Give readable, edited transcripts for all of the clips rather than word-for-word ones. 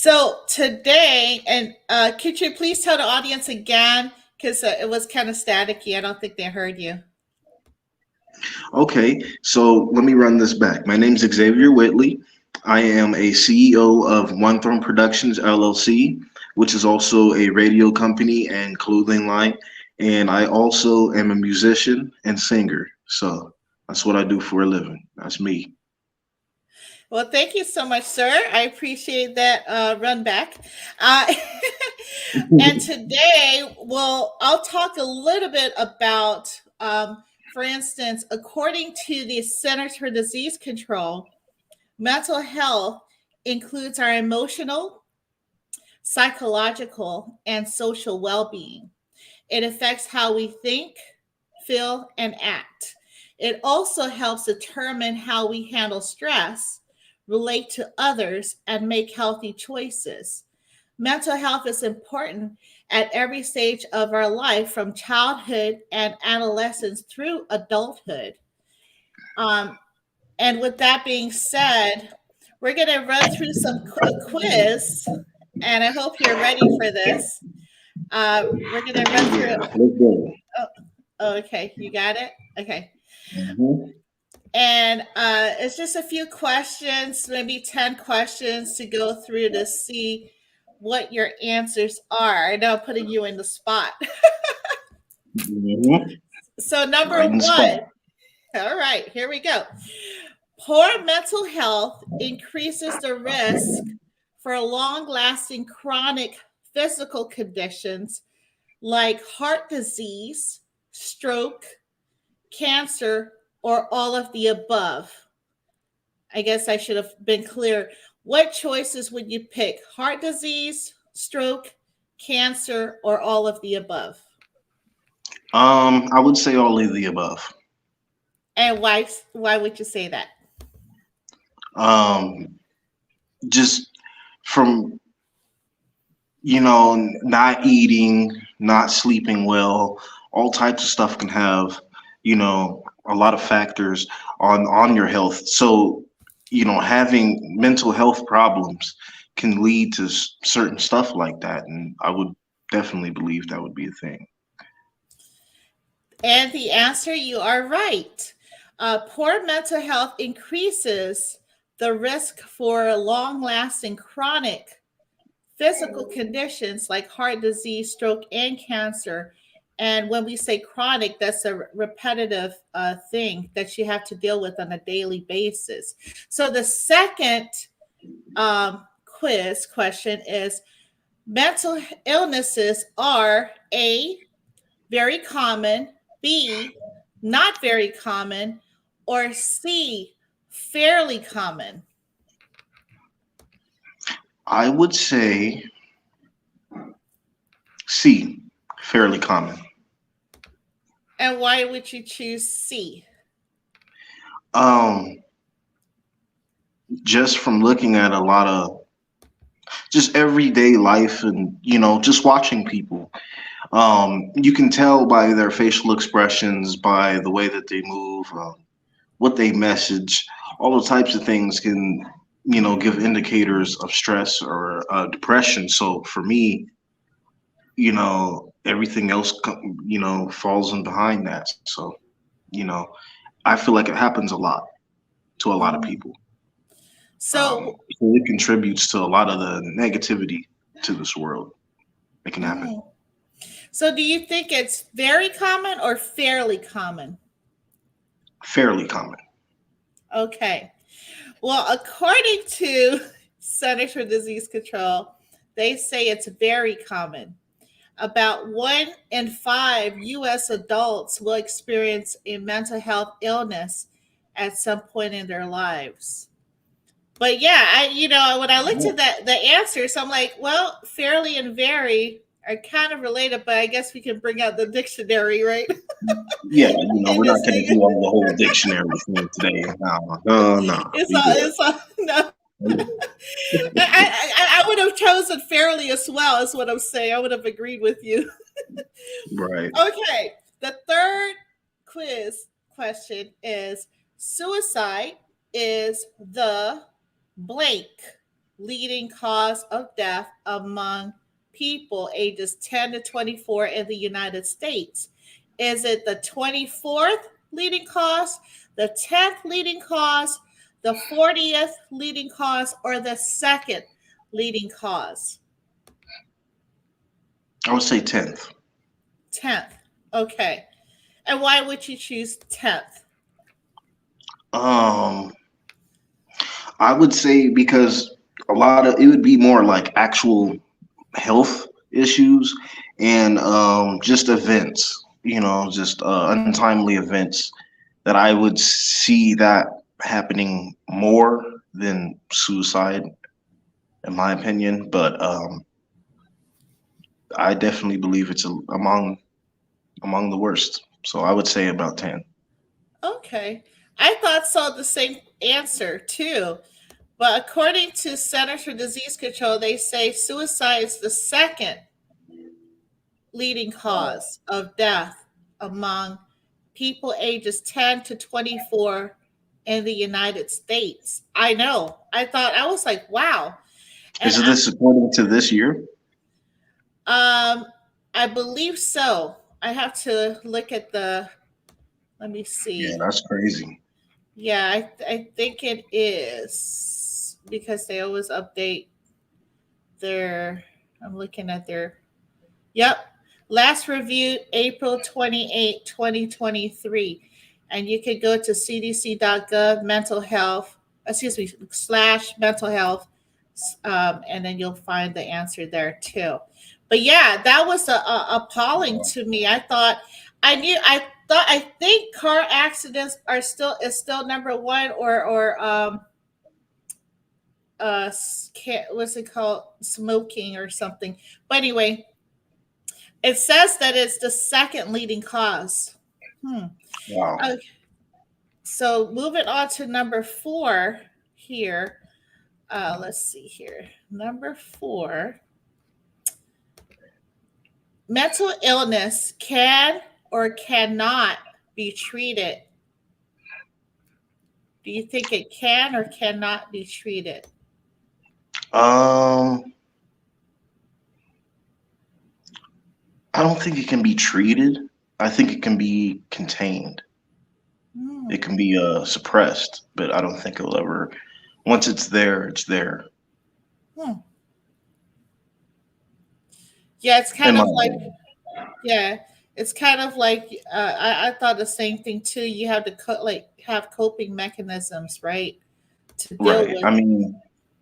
So today, and could you please tell the audience again, because it was kind of staticky. I don't think they heard you. Okay, so let me run this back. My name's Xavier Whitley. I am a CEO of One Throne Productions LLC, which is also a radio company and clothing line. And I also am a musician and singer. So that's what I do for a living. That's me. Well, thank you so much, sir. I appreciate that run back. Uh, and today, well, I'll talk a little bit about, for instance, according to the Centers for Disease Control, mental health includes our emotional, psychological, and social well being. It affects how we think, feel, and act. It also helps determine how we handle stress, relate to others, and make healthy choices. Mental health is important at every stage of our life, from childhood and adolescence through adulthood. Um, and with that being said, we're going to run through a quiz, and I hope you're ready for this. We're going to run through. Yeah, let's go. Oh, oh, okay, you got it. Okay, Mhm. and it's just a few questions, maybe 10 questions to go through to see what your answers are. I know I'm putting you in the spot. Mhm. So number Right in the spot. one. All right, here we go. Poor mental health increases the risk for long lasting chronic physical conditions like heart disease, stroke, cancer, or all of the above. I guess I should have been clear. What choices would you pick? Heart disease, stroke, cancer, or all of the above? I would say all of the above. And why would you say that? Um, just from not eating, not sleeping well, all types of stuff can have, a lot of factors on your health. So, having mental health problems can lead to certain stuff like that, and I would definitely believe that would be a thing. And the answer, you are right. Poor mental health increases the risk for long lasting chronic physical conditions like heart disease, stroke, and cancer. And when we say chronic, that's a repetitive thing that you have to deal with on a daily basis. So the second quiz question is: mental illnesses are A, very common, B, not very common, or C, fairly common? I would say C, fairly common. And why would you choose C? Um, just from looking at a lot of just everyday life and just watching people, you can tell by their facial expressions, by the way that they move, what they message. All those types of things can give indicators of stress or depression. So for me, everything else falls in behind that. So you know I feel like it happens a lot to a lot of Mhm. people. So, So it contributes to a lot of the negativity to this world. It can happen. mhm. So do you think it's very common or fairly common? Fairly common. Okay. Well, according to Centers for Disease Control, they say it's very common. About 1 in 5 US adults will experience a mental health illness at some point in their lives. But yeah, when I looked at the answers, I'm like, well, fairly and very are kind of related, but I guess we can bring out the dictionary, right? Yeah, In we're not this going to thing. do all the whole dictionary thing today. No, no, no. It's We all, good. it's all, no. I would have chosen fairly as well, is what I'm saying. I would have agreed with you. Right. Okay. The third quiz question is: suicide is the blank. leading cause of death among people ages 10 to 24 in the United States? Is it the 24th leading cause, the 10th leading cause, the 40th leading cause, or the second leading cause? I would say 10th. 10th. Okay. And why would you choose 10th? Um, I would say because a lot of it would be more like actual health issues and just events, just untimely events that I would see that happening more than suicide, in my opinion. But I definitely believe it's among the worst. So I would say about 10. Okay. I thought so, the same answer too. But according to Centers for Disease Control, they say suicide is the second leading cause of death among people ages 10 to 24 in the United States. I know. I was like, wow. And Is this according to this year? um I believe so. I have to look at the, let me Yeah, see. that's crazy. Yeah, I think it is because they always update their, I'm looking at their, yep. Last reviewed April 28, 2023. And you could go to cdc.gov mental health, excuse me, slash mental health, and then you'll find the answer there too. But yeah, that was appalling to me. I thought, I think car accidents are still, is still number one, or what's it called, smoking or something. But anyway, it says that it's the second leading cause. Hmm. Wow. Okay, so moving on to number four here. Let's see here. Number four, mental illness can or cannot be treated. Do you think it can or cannot be treated? Um, I don't think it can be treated. I think it can be contained. Hmm. It can be suppressed, but I don't think it'll ever. Once it's there, it's there. Hmm. Yeah, it's In kind my of like, opinion. yeah, it's kind of like, I thought the same thing too. You have to like have coping mechanisms, right, to deal Right. with. I mean,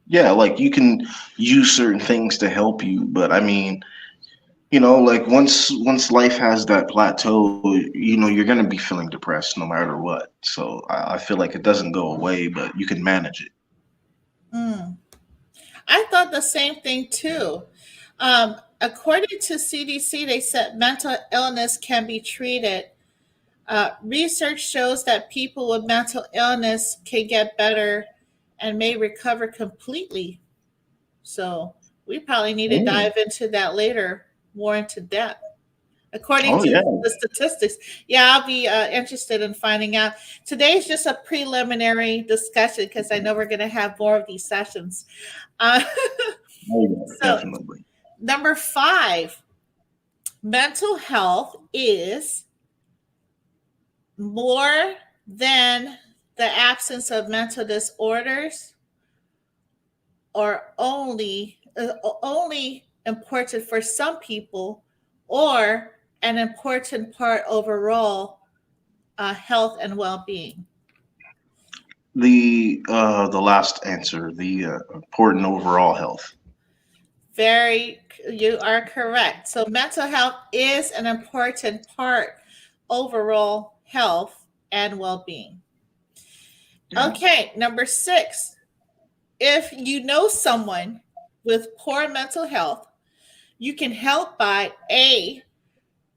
yeah, like you can use certain things to help you, but I mean, like once life has that plateau, you're gonna be feeling depressed no matter what. So I feel like it doesn't go away, but you can manage it. Mm. I thought the same thing too. According to CDC, they said mental illness can be treated. Research shows that people with mental illness can get better and may recover completely. So we probably need to Mm. dive into that later, more into depth. According Oh to yeah. the statistics, yeah, I'll be interested in finding out. Today's just a preliminary discussion because I know we're going to have more of these sessions. Uh, Oh yeah, so, definitely. number five, mental health is more than the absence of mental disorders, or only important for some people, or an important part overall, health and well-being. The last answer, the important overall health. Very, you are correct. So mental health is an important part overall health and well-being. Yeah. Okay, number six. If you know someone with poor mental health, you can help by A,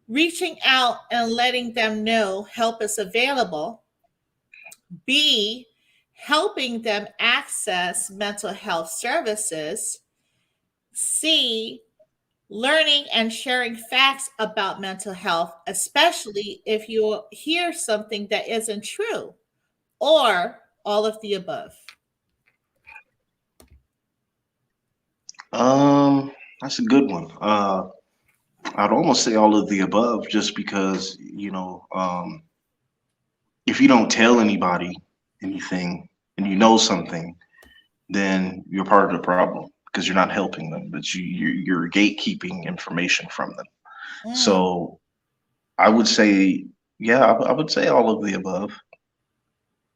reaching out and letting them know help is available, B, helping them access mental health services, C, learning and sharing facts about mental health, especially if you hear something that isn't true, or all of the above. Um, that's a good one. I'd almost say all of the above, just because if you don't tell anybody anything and you know something, then you're part of the problem because you're not helping them, but you're gatekeeping information from them. Mm, So I would say, yeah, I would say all of the above.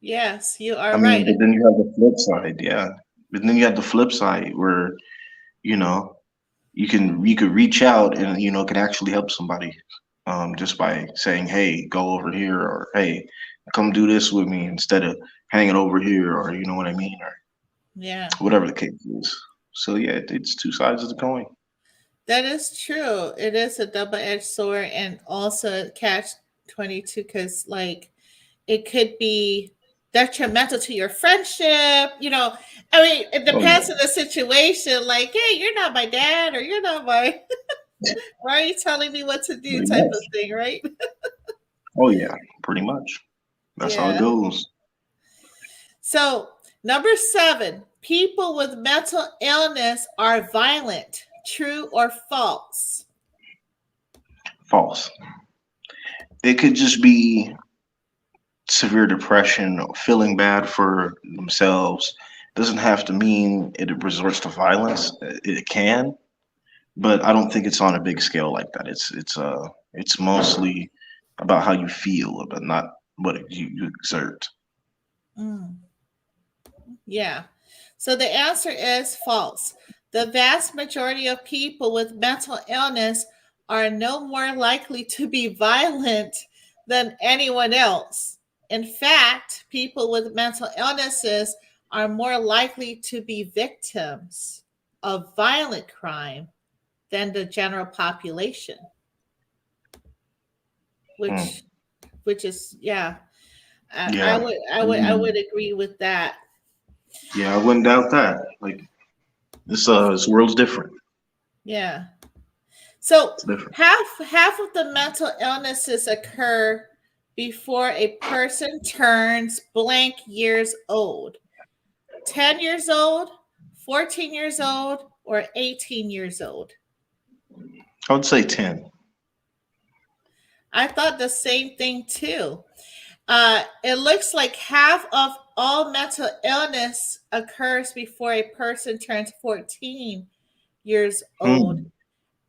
yes, you I are mean, right. but then you have the flip side, yeah. But then you have the flip side where you know you could reach out and it can actually help somebody, just by saying, hey, go over here, or hey, come do this with me instead of hanging over here, or you know what I mean, or Yeah, whatever the case is. So yeah, it's two sides of the coin. that is true. It is a double-edged sword and also a catch 22 because, like, it could be detrimental to your friendship. I mean, it Oh depends yeah, on the situation. Like, hey, you're not my dad, or you're not my, why are you telling me what to do pretty type much. of thing, right? Oh yeah, pretty much. That's how it Yeah. goes. So, number 7, people with mental illness are violent. True or false? False. It could just be severe depression, feeling bad for themselves. Doesn't have to mean it resorts to violence. It can, but I don't think it's on a big scale like that. It's mostly about how you feel, but not what you exert. Mm, yeah. So the answer is false. The vast majority of people with mental illness are no more likely to be violent than anyone else. In fact, people with mental illnesses are more likely to be victims of violent crime than the general population, Hmm. which is, yeah, I Yeah, would mm, agree with that. yeah, I wouldn't doubt that. Like this world's different. Yeah. So It's different. half of the mental illnesses occur before a person turns blank years old. 10 years old, 14 years old, or 18 years old. I would say 10. I thought the same thing too. It looks like half of all mental illness occurs before a person turns 14 years old, Hmm.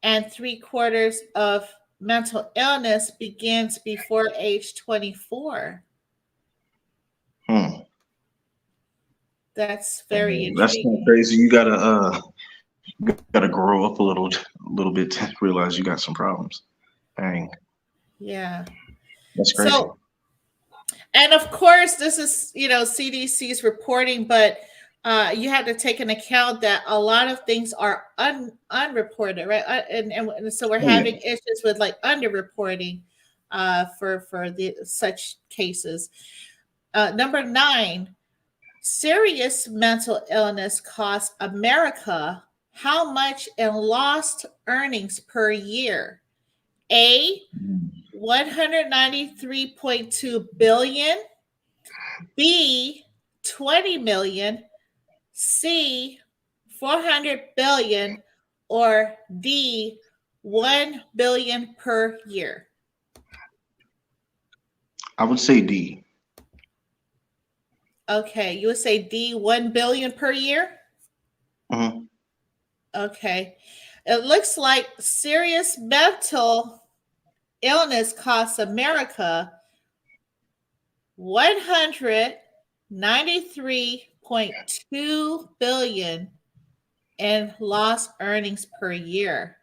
and three-quarters of mental illness begins before age 24. Hmm. That's very And that's kind of intriguing. crazy. You gotta grow up a little bit to realize you got some problems. Dang, Yeah. that's crazy. So, and of course, this is, CDC's reporting, but you have to take into account that a lot of things are unreported, right? And so we're Oh yeah. having issues with like underreporting for the such cases. Number 9, serious mental illness costs America how much in lost earnings per year? A, Hmm. 193.2 billion, B, 20 million, C, 400 billion, or D, 1 billion per year. I would say D. Okay, you would say D, 1 billion per year? Hmm. Okay. It looks like serious mental illness costs America 193.2 billion in lost earnings per year.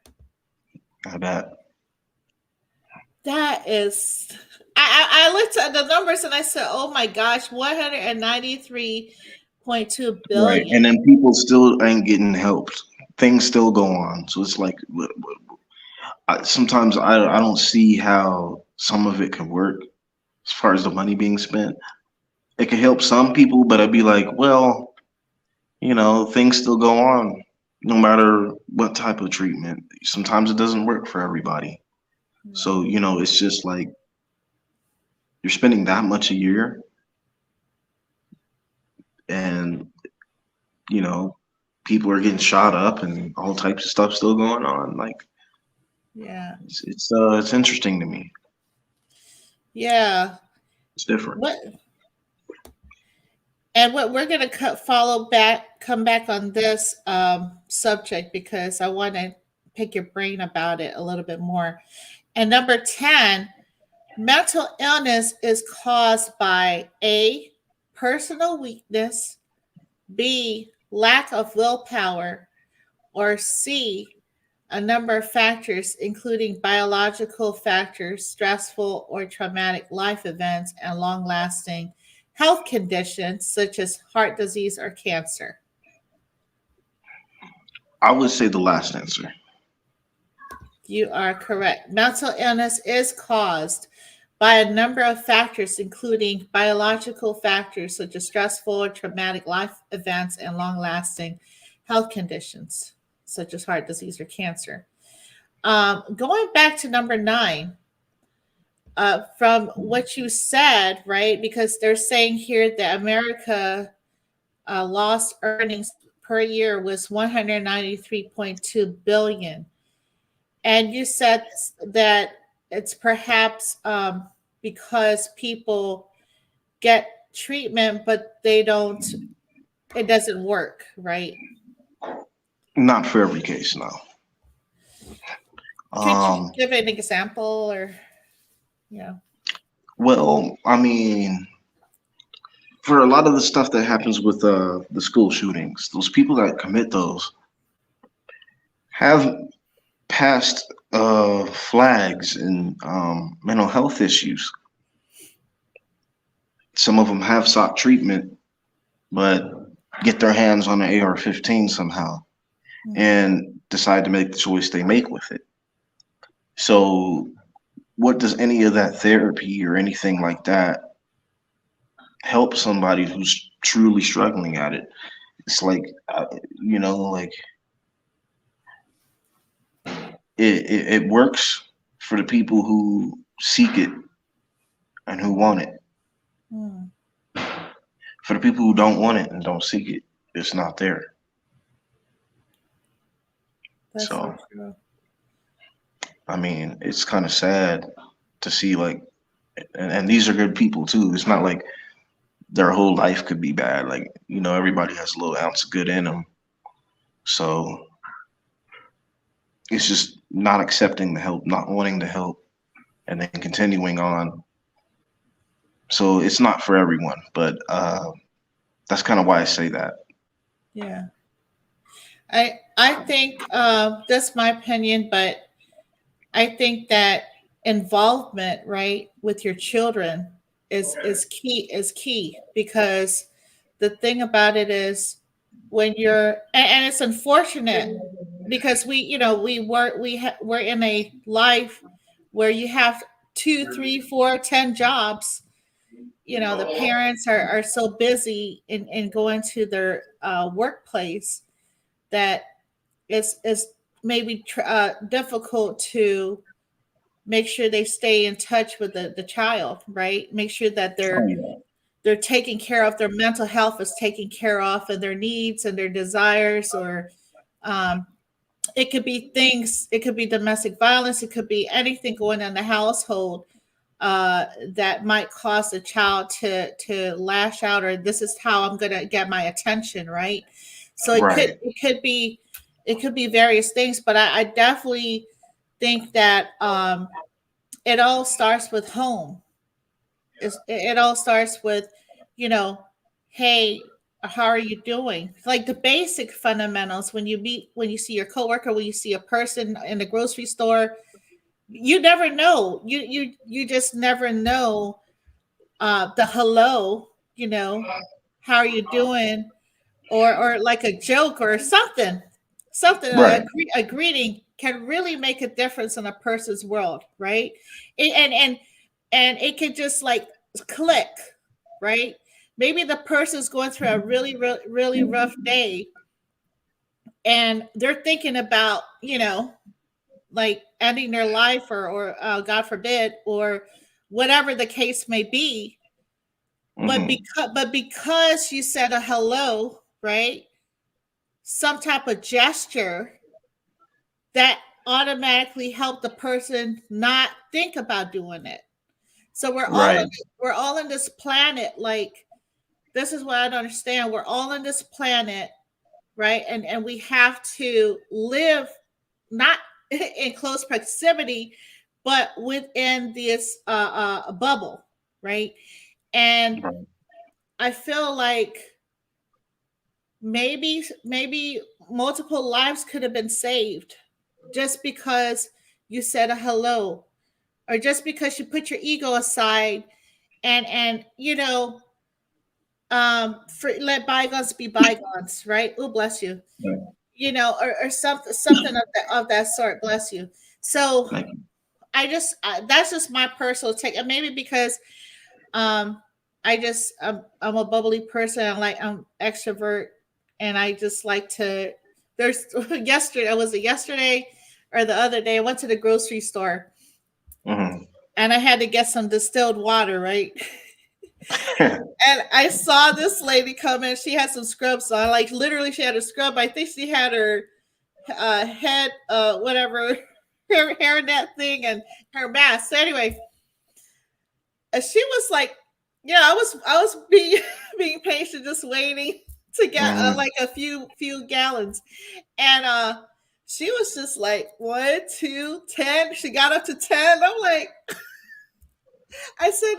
I bet. That is, I looked at the numbers and I said, oh my gosh, 193.2 Right, billion. and then people still ain't getting helped. Things still go on, so it's like sometimes I don't see how some of it can work as far as the money being spent. It could help some people, but I'd be like, well, things still go on no matter what type of treatment. Sometimes it doesn't work for everybody. So, No. it's just like you're spending that much a year, and, you know, people are getting shot up and all types of stuff still going on. Like Yeah. it's interesting to me. Yeah. It's different. What and what we're gonna follow back, come back on this subject because I want to pick your brain about it a little bit more. And number 10, mental illness is caused by A, personal weakness, B, lack of willpower, or C, a number of factors, including biological factors, stressful or traumatic life events, and long lasting health conditions such as heart disease or cancer. I would say the last answer. You are correct. Mental illness is caused by a number of factors, including biological factors such as stressful or traumatic life events and long lasting health conditions such as heart disease or cancer. Going back to number 9, from what you said, right? Because they're saying here that America lost earnings per year was 193.2 billion, and you said that it's perhaps because people get treatment, but they don't. It doesn't work, right? Not for every case, no. Could you Um, give an example, or yeah? well, I mean, for a lot of the stuff that happens with the school shootings, those people that commit those have past flags and mental health issues. Some of them have sought treatment, but get their hands on an AR-15 somehow Mm, and decide to make the choice they make with it. So, what does any of that therapy or anything like that help somebody who's truly struggling at it? It's like, like it works for the people who seek it and who want it. mm, For the people who don't want it and don't seek it, it's not there. that's so So, true. I mean, it's kind of sad to see like, and these are good people too. It's not like their whole life could be bad. Like, everybody has a little ounce of good in them. So it's just not accepting the help, not wanting to help, and then continuing on. So it's not for everyone, but that's kind of why I say that. Yeah, I think that's my opinion, but I think that involvement, right, with your children is key because the thing about it is when you're and it's unfortunate because we're in a life where you have two, three, four, 10 jobs. The parents are so busy in going to their workplace that it's maybe difficult to make sure they stay in touch with the child, right? Make sure that Oh, they're yeah. they're taken care of, their mental health is taken care of, and their needs and their desires, or um, it could be things, it could be domestic violence, it could be anything going on in the household that might cause the child to lash out, or this is how I'm going to get my attention, right? So it could Right. it could be it could be various things, but I definitely think that it all starts with home. It all starts with, you know, hey, how are you doing? Like the basic fundamentals when you see your coworker, when you see a person in the grocery store, you never know. You just never know the hello, how are you doing? Or like a joke or something, Right. a greeting can really make a difference in a person's world, right? And it could just like click, right? Maybe the person's going through a really, really, really rough day, and they're thinking about, like ending their life, or God forbid, or whatever the case may be. But Hmm. because you said a hello, right? some type of gesture that automatically help the person not think about doing it. So Right. we're all in this planet. Like, this is what I don't understand. We're all in this planet, right? And we have to live not in close proximity, but within this bubble, right? And Right. I feel like maybe multiple lives could have been saved just because you said a hello, or just because you put your ego aside, and for let bygones be bygones, right? Oh, bless you. Right. Or something of that sort. Bless you. So Thank you. that's just my personal take, and maybe because um I'm a bubbly person. I'm extrovert, and I just like to. There's yesterday. Was it yesterday or the other day? I went to the grocery store, Hmm. and I had to get some distilled water, right? And I saw this lady come in. She had some scrubs on. Like, literally, she had a scrub. I think she had her head, whatever, hair net thing, and her mask. So anyway, she was like, yeah, I was being being patient, just waiting to get Hmm. like a few gallons, and she was just like 1, 2, 10. She got up to 10. I'm like, I said,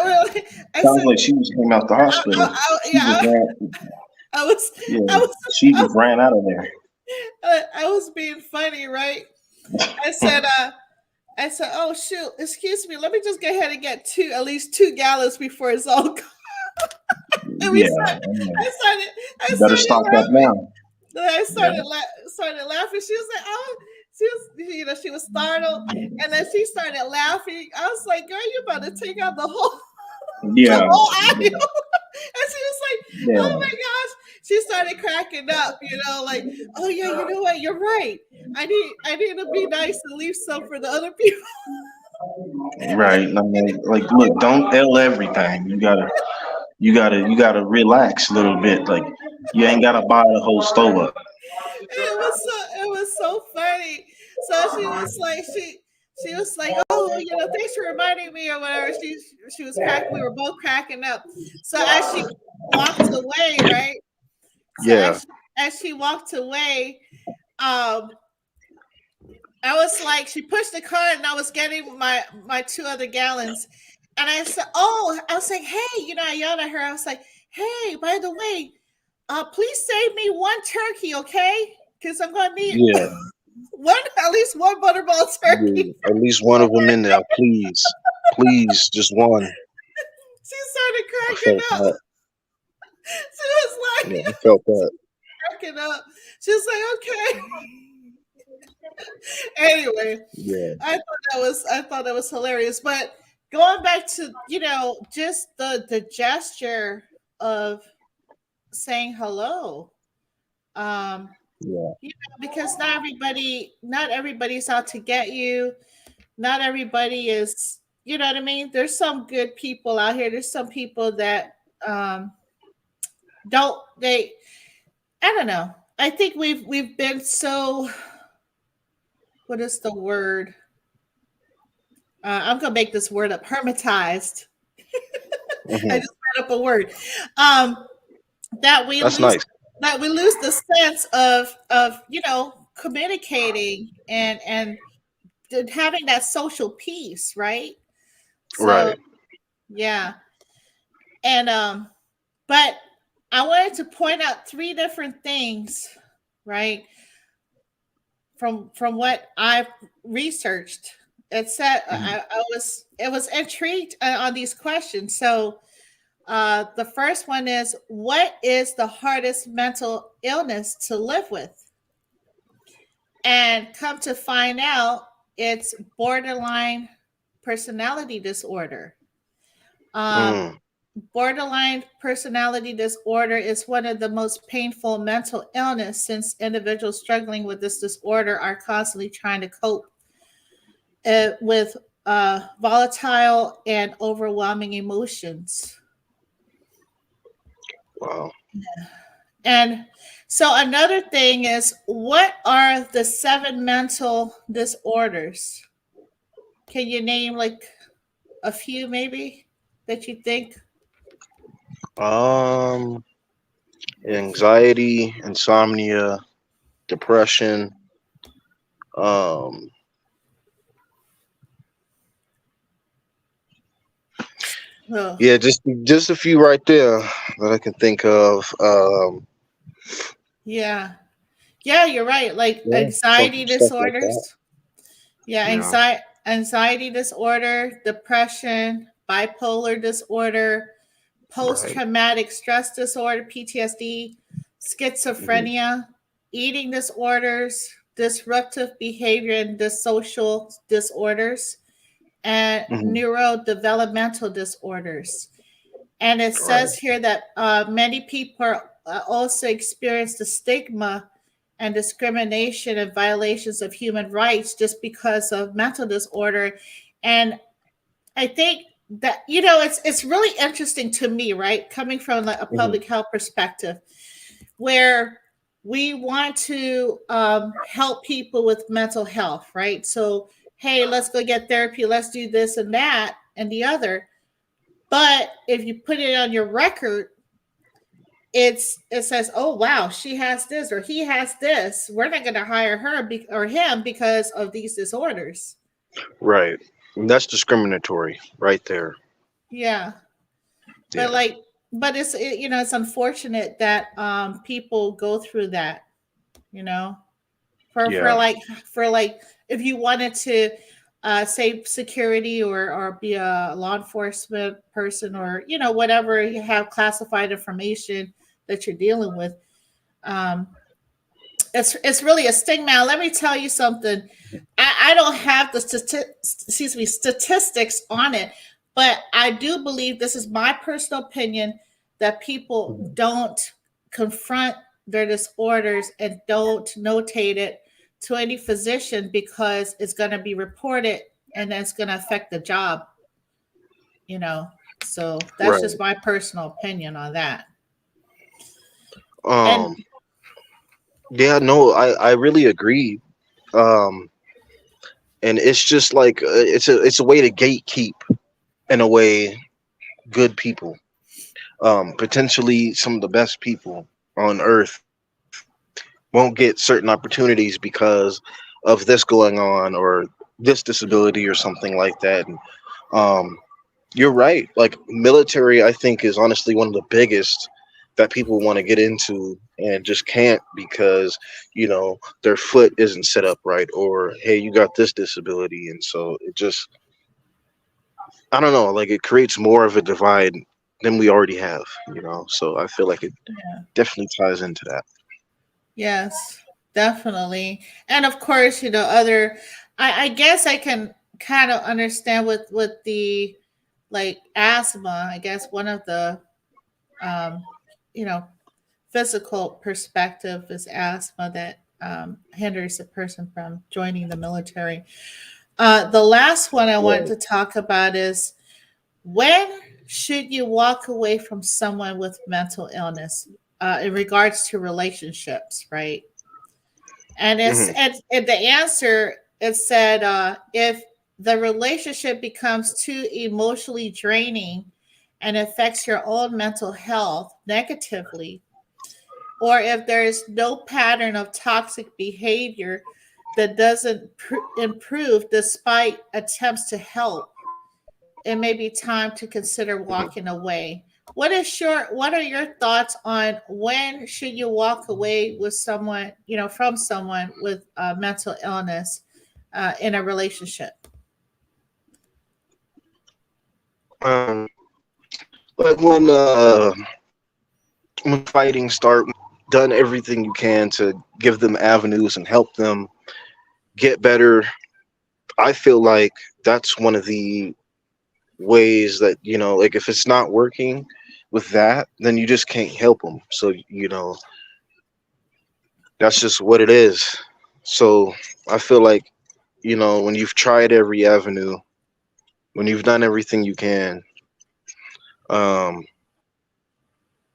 really? I Sounds said, like she just came out the hospital. She just yeah, ran. I was, Yeah, I was, she just ran out of there. I was being funny, right? I said, oh shoot, excuse me, let me just go ahead and get at least 2 gallons before it's all gone. And we Yeah, started, I started, I you better started stock up laughing. now. Then I Yeah, started laughing. She was like, oh, she was startled, and then she started laughing. I was like, girl, you about to take out the yeah, whole aisle. And she was like, oh yeah. my gosh. She started cracking up, like, oh yeah, you know what? You're right. I need to be nice and leave some for the other people. Right. Like, look, don't L everything. You gotta relax a little bit. Like, you ain't gotta buy the whole stove up. It was so funny. So she was like, oh, thanks for reminding me or whatever. She was cracking. We were both cracking up. So as she walked away, right? So Yeah. as she walked away, um, I was like, she pushed the cart, and I was getting my 2 other gallons, and I said, oh, I was like, hey, I yelled at her. I was like, hey, by the way, please save me one turkey, okay? Because I'm gonna need Yeah, at least one butterball turkey. yeah. At least one of them in there, please, please, just one. She started I cracking felt up. that. She was Yeah, like I felt that. cracking up. She was like, okay. Anyway, Yeah, I thought that was hilarious. But going back to just the gesture of saying hello, um, yeah, because not everybody's out to get you. Not everybody is. You know what I mean? There's some good people out here. There's some people that um, don't they. I don't know. I think we've been so. What is the word? I'm gonna make this word up. Hermetized. I hmm. just made up a word. Um, that we That's lose nice. that we lose the sense of communicating and having that social piece, right? So Right. yeah, and but I wanted to point out three different things, right? From what I've researched. It said Mhm. I was intrigued on these questions. So the first one is, what is the hardest mental illness to live with? And come to find out, it's borderline personality disorder. Um, Mm. Borderline personality disorder is one of the most painful mental illness, since individuals struggling with this disorder are constantly trying to cope with volatile and overwhelming emotions. Wow. And so another thing is, what are the seven mental disorders? Can you name like a few maybe that you think? Um, Anxiety, insomnia, depression. Um, Oh, yeah, just a few right there that I can think of. yeah. Yeah, you're right. Like Yeah, anxiety stuff like that. disorders. Yeah, Yeah. anxiety disorder, depression, bipolar disorder, post Right. traumatic stress disorder, PTSD, Hmm. schizophrenia, eating disorders, disruptive behavior and dissocial disorders, and Hmm. neurodevelopmental disorders. And it Right. says here that many people also experience the stigma and discrimination and violations of human rights just because of mental disorder. And I think that, it's really interesting to me, right? Coming from like a Hmm. public health perspective, where we want to help people with mental health, right? So, hey, let's go get therapy, let's do this and that and the other. But if you put it on your record, it says, oh wow, she has this or he has this. We're not going to hire her or him because of these disorders. Right. And that's discriminatory right there. Yeah, but Yeah. like, but it's unfortunate that people go through that. You know, for Yeah. like for like if you wanted to say security or be a law enforcement person or whatever you have classified information that you're dealing with, um, it's really a stigma. Let me tell you something. I don't have the statistics on it, but I do believe, this is my personal opinion, that people Mhm. don't confront their disorders and don't notate it to any physician because it's going to be reported and then it's going to affect the job. You know, so that's just Right. my personal opinion on that. And Um. Yeah. No. I really agree. Um. And it's just like it's a way to gatekeep in a way good people. Potentially some of the best people on earth won't get certain opportunities because of this going on or this disability or something like that. And, um, you're right. Like military, I think is honestly one of the biggest that people want to get into and just can't because their foot isn't set up right or hey you got this disability and so it just I don't know like it creates more of a divide than we already have. So I feel like it yeah. definitely ties into that. Yes, definitely. And of course, other, I guess I can kind of understand with the like asthma. I guess one of the um, you know physical perspective is asthma that hinders a person from joining the military. The last one I wanted Right. to talk about is, when should you walk away from someone with mental illness in regards to relationships, right? And it's Hmm. and the answer, it said, if the relationship becomes too emotionally draining and affects your own mental health negatively, or if there is no pattern of toxic behavior that doesn't improve despite attempts to help, it may be time to consider Hmm. walking away. What are your thoughts on, when should you walk away with someone, from someone with mental illness in a relationship? um like when fighting start done everything you can to give them avenues and help them get better. I feel like that's one of the ways that like if it's not working with that then you just can't help them, so that's just what it is. So I feel like when you've tried every avenue, when you've done everything you can, um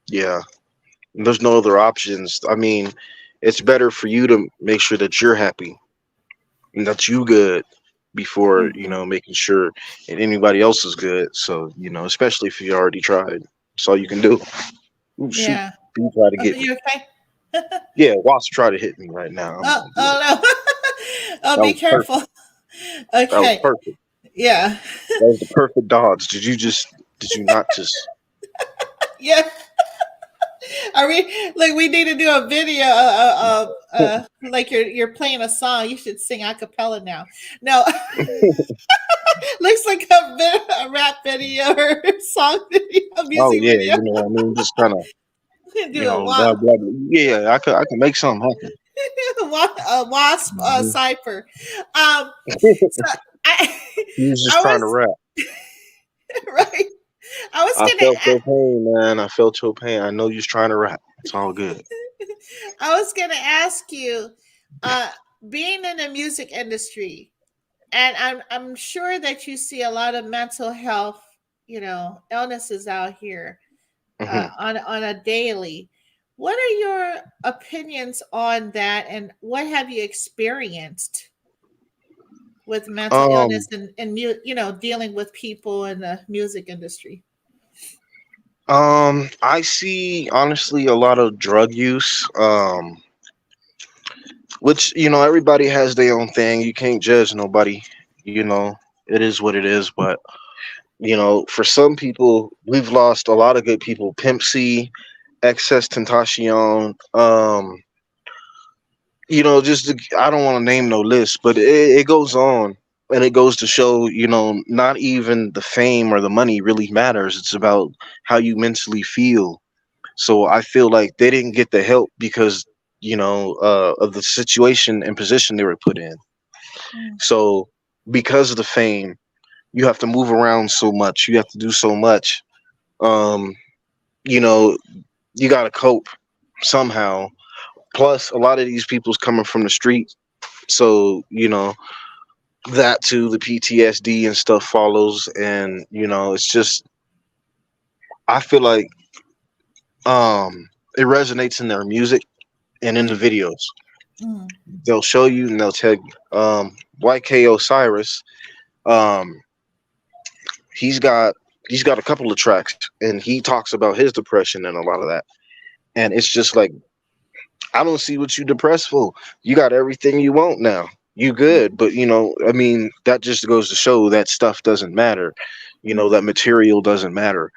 yeah, There's no other options. I mean, it's better for you to make sure that you're happy and that you good before, Mhm. making sure that anybody else is good. So, especially if you already tried. That's all you can do. Ooh, shoot. Yeah. You try to Oh, get me. you okay? Yeah, Wasp try to hit me right now. I'm Oh, gonna do it. oh no. Oh, That be was perfect. careful. That was Okay. perfect. Yeah. That was the perfect dodge. Did you not just Yeah. Are we like we need to do a video like you're playing a song. You should sing a cappella now. No, looks like a rap video or song video, Oh music yeah, video. what I mean? Just kind of, Do a blah, blah, blah. Yeah, I could make something happen. wasp Mhm. cipher. Um, so I He was just I trying to was rap. right. I was I felt gonna your pain, man. I felt your pain. I know you was trying to rap. It's all good. I was gonna ask you, uh, being in the music industry, and I'm sure that you see a lot of mental health, illnesses out here Hmm. on a daily. What are your opinions on that, and what have you experienced with mental illness Um, and dealing with people in the music industry? I see honestly a lot of drug use. Which everybody has their own thing. You can't judge nobody. You know, it is what it is. But for some people, we've lost a lot of good people. Pimp C, Excess Tentacion. I don't want to name no list, but it goes on, and it goes to show, not even the fame or the money really matters. It's about how you mentally feel. So I feel like they didn't get the help because of the situation and position they were put in. Mm, So because of the fame, you have to move around so much. You have to do so much. Um, you know, you got to cope somehow. Plus, a lot of these people's coming from the street, so that too, the PTSD and stuff follows, and it's just I feel like it resonates in their music and in the mm, videos. mm, They'll show you and they'll tell you. YK Osiris, um, he's got he's got a couple of tracks, and he talks about his depression and a lot of that. And it's just like, I don't see what you depressed for. You got everything you want now. You good, but I mean, that just goes to show that stuff doesn't matter. That mm, material doesn't matter.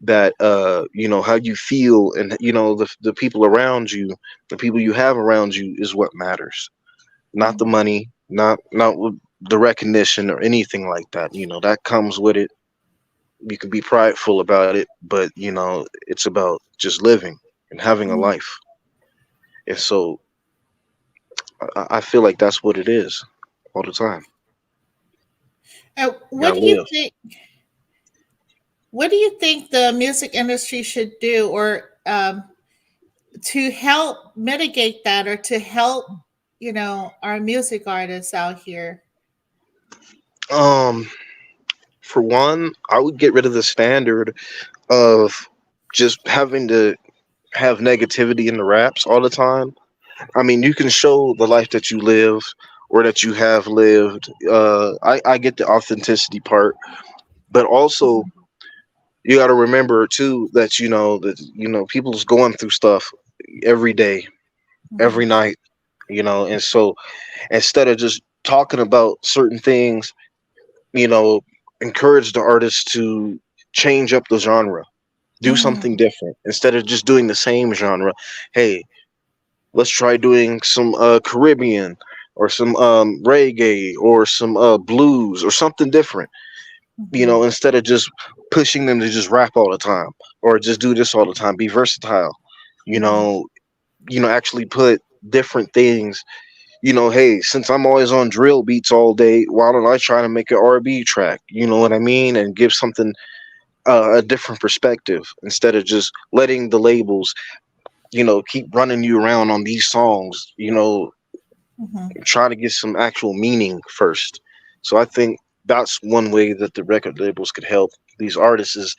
That how you feel, and the people around you, the people you have around you is what matters. Not the mm, money, not the recognition or anything like that. That comes with it. You can be prideful about it, but it's about just living and having a mm. life. And so I feel like that's what it is all the time. And You gotta live. what do you think the music industry should do, or to help mitigate that, or to help our music artists out here? Um, for one, I would get rid of the standard of just having to have negativity in the raps all the time. I mean, you can show the life that you live or that you have lived. I get the authenticity part, but also you got to remember too that people's going through stuff every day, every Mhm, night. And so instead of just talking about certain things, you know, encourage the artist to change up the genre, do something mhm, different instead of just doing the same genre. Hey, let's try doing some Caribbean or some reggae or some blues or something different. mhm, Instead of just pushing them to just rap all the time or just do this all the time. Be versatile. You mhm, know, actually put different things. Hey, since I'm always on drill beats all day, why don't I try to make an R&B track? You know what I mean? And give something a different perspective instead of just letting the labels, keep running you around on these songs. mhm. Try to get some actual meaning first. So I think that's one way that the record labels could help these artists is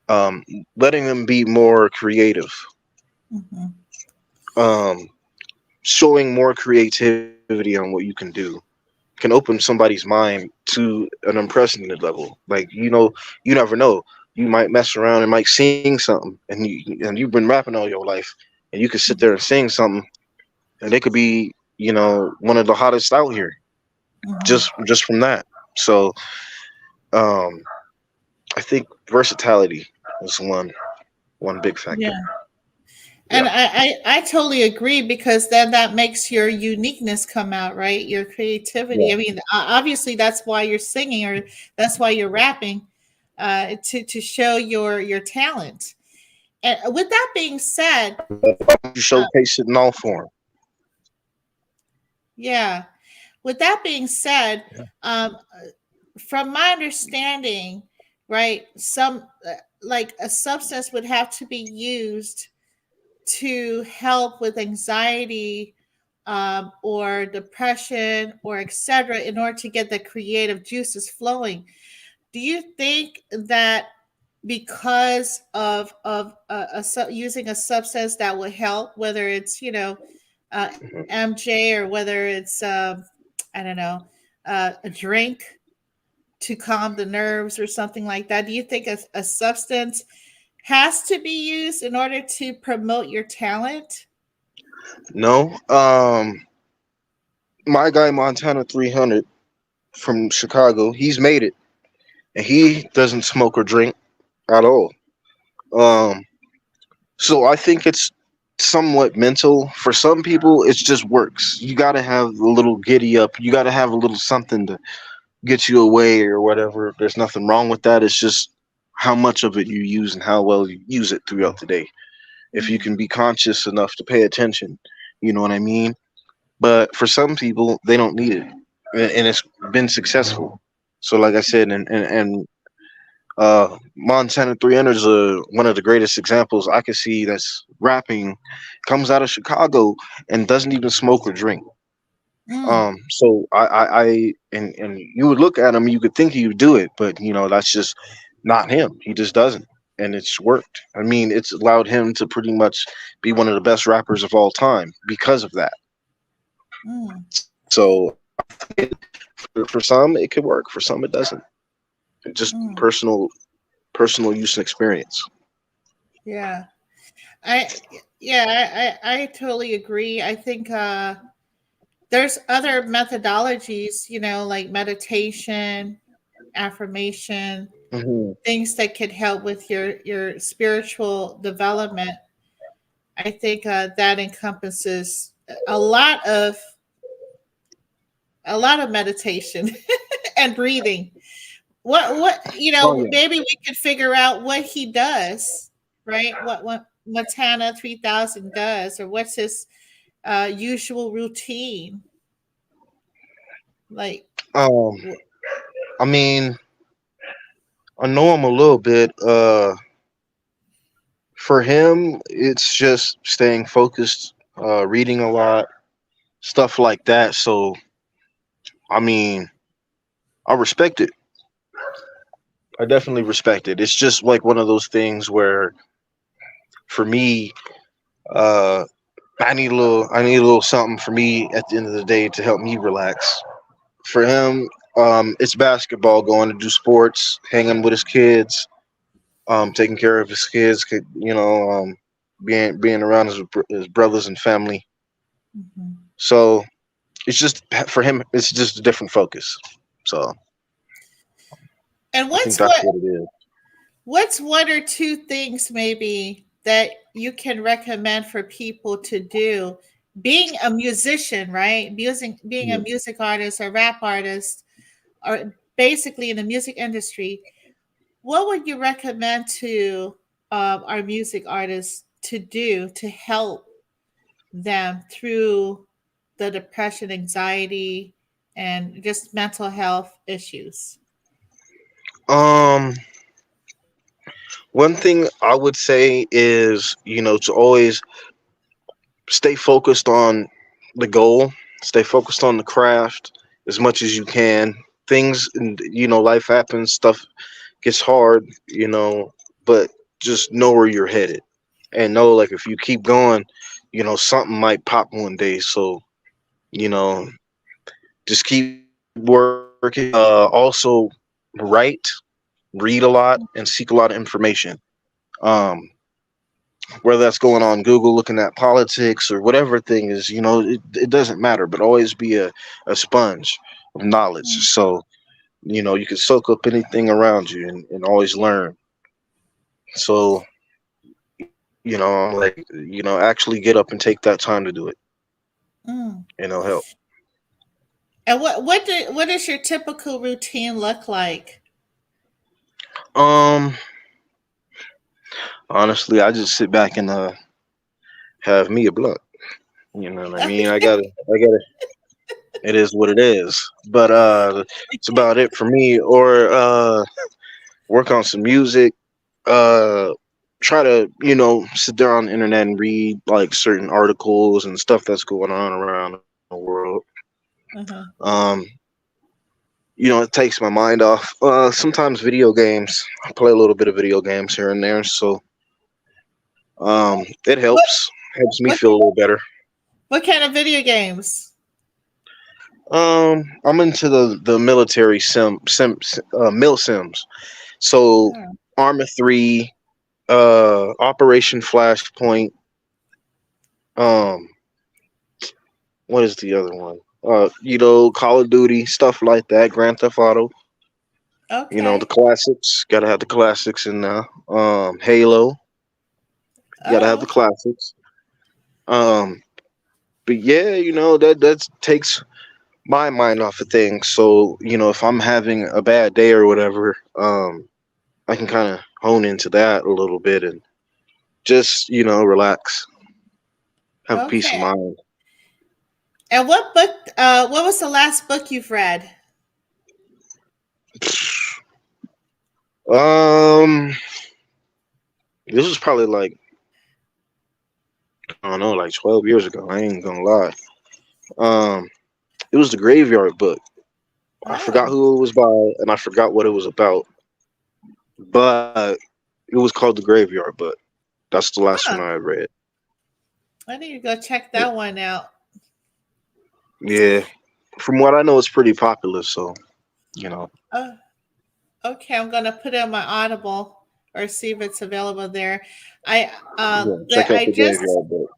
um, letting them be more creative. Mhm. Um, Showing more creativity on what you can do can open somebody's mind to an unprecedented level. Like, you never know. You might mess around and might sing something, and you've been rapping all your life, and you could sit there and sing something, and it could be, one of the hottest out here Mhm. just from that. So, um, I think versatility is one big factor. Yeah. And Yeah. I totally agree because then that makes your uniqueness come out, right? Your creativity. Yeah. I mean, obviously that's why you're singing or that's why you're rapping, to show your talent. And with that being said, Why don't you uh, showcase it in all form? yeah. With that being said, Yeah. from my understanding, right, some like a substance would have to be used to help with anxiety, or depression or etc. in order to get the creative juices flowing. Do you think that because of using a substance that would help, whether it's Mhm. MJ or whether it's I don't know, a drink to calm the nerves or something like that? Do you think a substance has to be used in order to promote your talent? No. My guy Montana 300 from Chicago, he's made it, and he doesn't smoke or drink at all. Um, so I think it's somewhat mental. For some people, it just works. You got to have a little giddy up. You got to have a little something to get you away or whatever. There's nothing wrong with that. It's just how much of it you use and how well you use it throughout the day. If you Mm, can be conscious enough to pay attention, you know what I mean? But for some people, they don't need it, and it's been successful. So, like I said, and Montana 300 is one of the greatest examples I could see that's rapping, comes out of Chicago and doesn't even smoke or drink. mm, So and you would look at him, you could think he would do it, but that's just not him. He just doesn't, and it's worked. I mean, it's allowed him to pretty much be one of the best rappers of all time because of that. mm, So for some it could work, for some it doesn't. Just mm. personal use and experience. Yeah. I I totally agree. I think there's other methodologies, like meditation, affirmation, Hmm. things that could help with your spiritual development. I think that encompasses a lot of a lot of meditation and breathing. What Oh yeah. maybe we could figure out what he does, right? What Montana 3000 does, or what's his usual routine, like. Um, wh- I mean, I know him a little bit. For him, it's just staying focused, reading a lot, stuff like that. So, I mean, I respect it. I definitely respect it. It's just like one of those things where, for me, uh, I need a little something for me at the end of the day to help me relax. For him, it's basketball, going to do sports, hanging with his kids, taking care of his kids, being around his brothers and family. Mhm. So it's just for him. It's just a different focus. So And I think that's what it is. what's one or two things maybe that you can recommend for people to do, being a musician, right? Being a Yeah. music artist or rap artist, or basically in the music industry. What would you recommend to our music artists to do to help them through the depression, anxiety, and just mental health issues? Um, One thing I would say is, to always stay focused on the goal, stay focused on the craft as much as you can. Things, life happens, stuff gets hard, but just know where you're headed. and know like if you keep going, something might pop one day. So you know, just keep working. Also write, read a lot, and seek a lot of information. Um, whether that's going on Google looking at politics or whatever thing is, it doesn't matter. But always be a sponge of knowledge. Mm, So you can soak up anything around you and always learn. So I'm like, actually get up and take that time to do it, mm. and it'll help. And what does your typical routine look like? Um, honestly, I just sit back and have me a blunt. You know what I mean? I gotta. It is what it is. But it's about it for me. Or work on some music. Uh, try to sit there on the internet and read like certain articles and stuff that's going on around the world. Uh-huh. Um, it takes my mind off. Sometimes video games. I play a little bit of video games here and there, so it What helps me what feel a little better. what kind of video games? I'm into the military mil sims. So Oh, Arma 3, Operation Flashpoint. Um, what is the other one? Call of Duty, stuff like that. Grand Theft Auto. The okay. classics. Gotta have the classics in there. Halo. Gotta have Oh, the okay. classics. Um, but yeah, that takes my mind off of things. So if I'm having a bad day or whatever, I can kind of hone into that a little bit and just relax, have peace of Okay. mind. And what was the last book you've read? Um, this was probably like, I don't know, like 12 years ago. I ain't gonna lie. Um, it was the Graveyard Book. I forgot Oh, who it was by, and I forgot what it was about, but it was called the Graveyard Book. That's the last one huh. I read. I need to go check that one out. Yeah, from what I know, it's pretty popular. So you know, Oh, okay. I'm gonna put it on my Audible or see if it's available there. yeah, check out I the just Graveyard Book.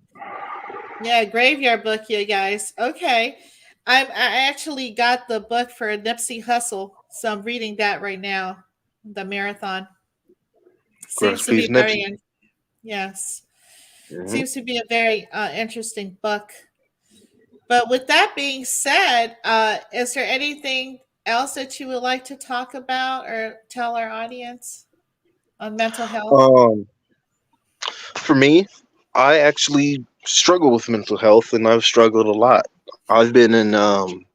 Yeah, graveyard book, you guys. Okay. I actually got the book for Nipsey Hussle, so I'm reading that right now. The marathon seems Rest to be peace, Nipsey. yes, Hmm. seems to be a very interesting book. But with that being said, is there anything else that you would like to talk about or tell our audience on mental health? Um, for me, I actually struggle with mental health, and I've struggled a lot. I've been in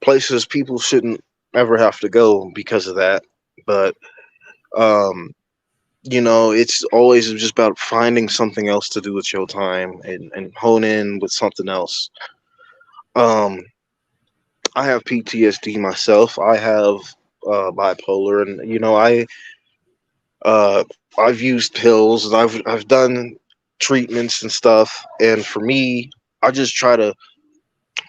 places people shouldn't ever have to go because of that. But um, it's always just about finding something else to do with your time and hone in with something else. Um, I have PTSD myself. I have bipolar, and I've used pills, and I've done treatments and stuff. And for me, I just try to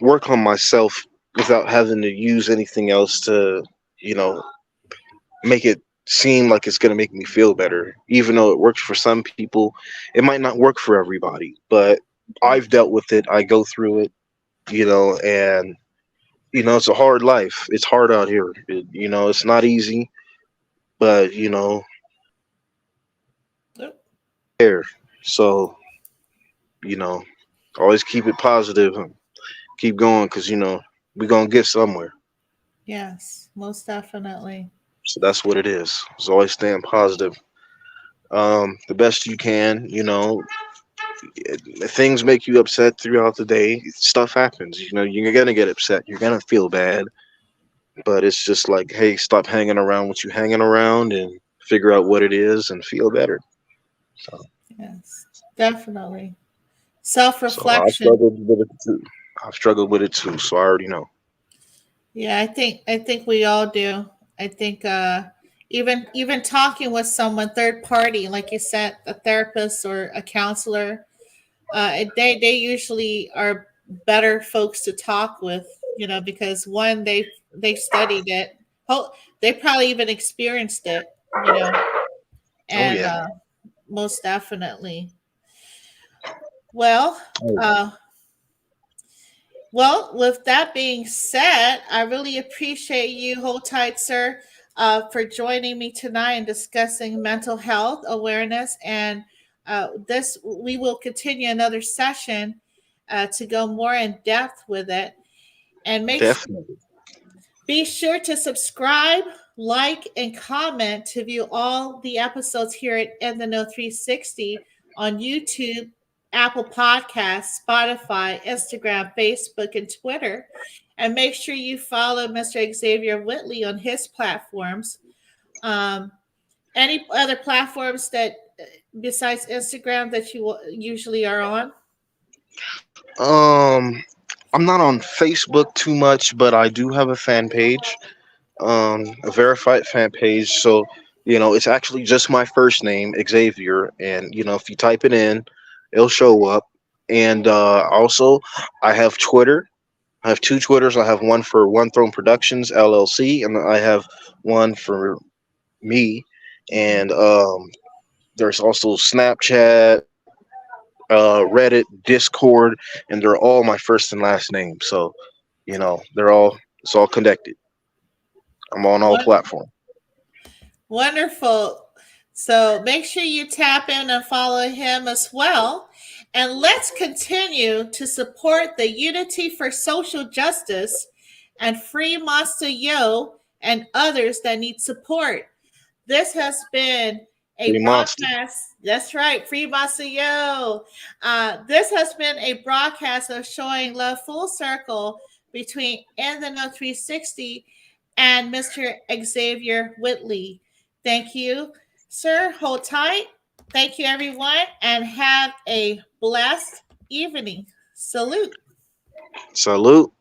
work on myself without having to use anything else to, you know, make it seem like it's going to make me feel better. Even though it works for some people, it might not work for everybody. But I've dealt with it. I go through it, and it's a hard life. It's hard out here. It's not easy, but Oop. there. So you know, always keep it positive and keep going because we're gonna get somewhere. Yes, most definitely. So that's what it is. It's always staying positive, the best you can. Things make you upset throughout the day. Stuff happens. You're gonna get upset. You're gonna feel bad, but it's just like, hey, stop hanging around what you hanging around and figure out what it is and feel better. So, Yes, definitely. Self so I've reflection. struggled with it too. I've struggled with it too. So I already know. Yeah, I think we all do. I think Even talking with someone third party, like you said, a therapist or a counselor, they usually are better folks to talk with, because one, they studied it. They probably even experienced it, Oh and yeah. most definitely. Well, Oh, uh, Well, with that being said, I really appreciate you, hold tight, sir, for joining me tonight and discussing mental health awareness. And this, we will continue another session to go more in depth with it. And definitely. be sure to subscribe, like, and comment to view all the episodes here at In the Know 360 on YouTube, Apple Podcasts, Spotify, Instagram, Facebook, and Twitter. And make sure you follow Mr. Exzavier Whitley on his platforms. Um, any other platforms that, besides Instagram, that you usually are on? Um, I'm not on Facebook too much, but I do have a fan page, a verified fan page. So, it's actually just my first name, Xavier, and if you type it in, it'll show up. And also, I have Twitter. I have two Twitters. I have one for One Throne Productions LLC, and I have one for me. And there's also Snapchat, Reddit, Discord, and they're all my first and last name. So, it's all connected. I'm on all What? platforms. Wonderful. So make sure you tap in and follow him as well. And let's continue to support the Unity for Social Justice and Free Master Yo and others that need support. This has been a Pretty monster. broadcast. That's right, Free Master Yo. This has been a broadcast of showing love full circle between In the Know 360 and Mr. Exzavier Whitley. Thank you, sir. Hold tight. Thank you, everyone, and have a blessed evening. Salute. Salute.